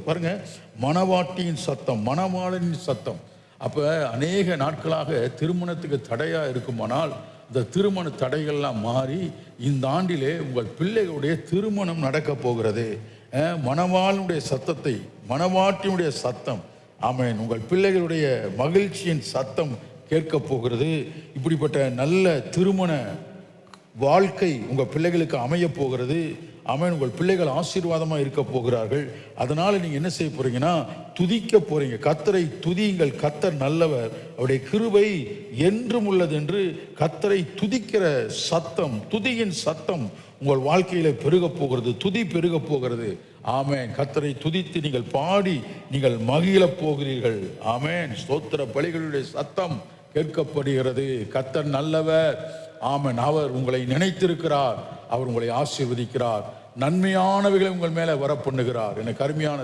பாருங்க, மணவாட்டியின் சத்தம், மணவாளனின் சத்தம். அப்போ அநேக நாட்களாக திருமணத்துக்கு தடையாக இருக்குமானால் இந்த திருமண தடைகள்லாம் மாறி இந்த ஆண்டிலே உங்கள் பிள்ளைகளுடைய திருமணம் நடக்க போகிறது. மணவாளனுடைய சத்தத்தை, மணவாட்டியுடைய சத்தம், ஆமென், உங்கள் பிள்ளைகளுடைய மகிழ்ச்சியின் சத்தம் கேட்க போகிறது. இப்படிப்பட்ட நல்ல திருமண வாழ்க்கை உங்கள் பிள்ளைகளுக்கு அமைய போகிறது. ஆமென். உங்கள் பிள்ளைகள் ஆசீர்வாதமாக இருக்க போகிறார்கள். அதனால் நீங்கள் என்ன செய்ய போகிறீங்கன்னா, துதிக்க போகிறீங்க. கர்த்தரை துதியுங்கள், கர்த்தர் நல்லவர், அவருடைய கிருபை என்றும் உள்ளது என்று கர்த்தரை துதிக்கிற சத்தம், துதியின் சத்தம் உங்கள் வாழ்க்கையில் பெருக போகிறது. துதி பெருக போகிறது. ஆமென். கர்த்தரை துதித்து நீங்கள் பாடி நீங்கள் மகிழ போகிறீர்கள். ஆமென். ஸ்தோத்திர பலிகளுடைய சத்தம் கேட்கப்படுகிறது. கர்த்தர் நல்லவர். ஆமென். அவர் உங்களை நினைத்திருக்கிறார். அவர் உங்களை ஆசீர்வதிக்கிறார். நன்மையானவைகளை உங்கள் மேலே வர பண்ணுகிறார். எனக்கு அருமையான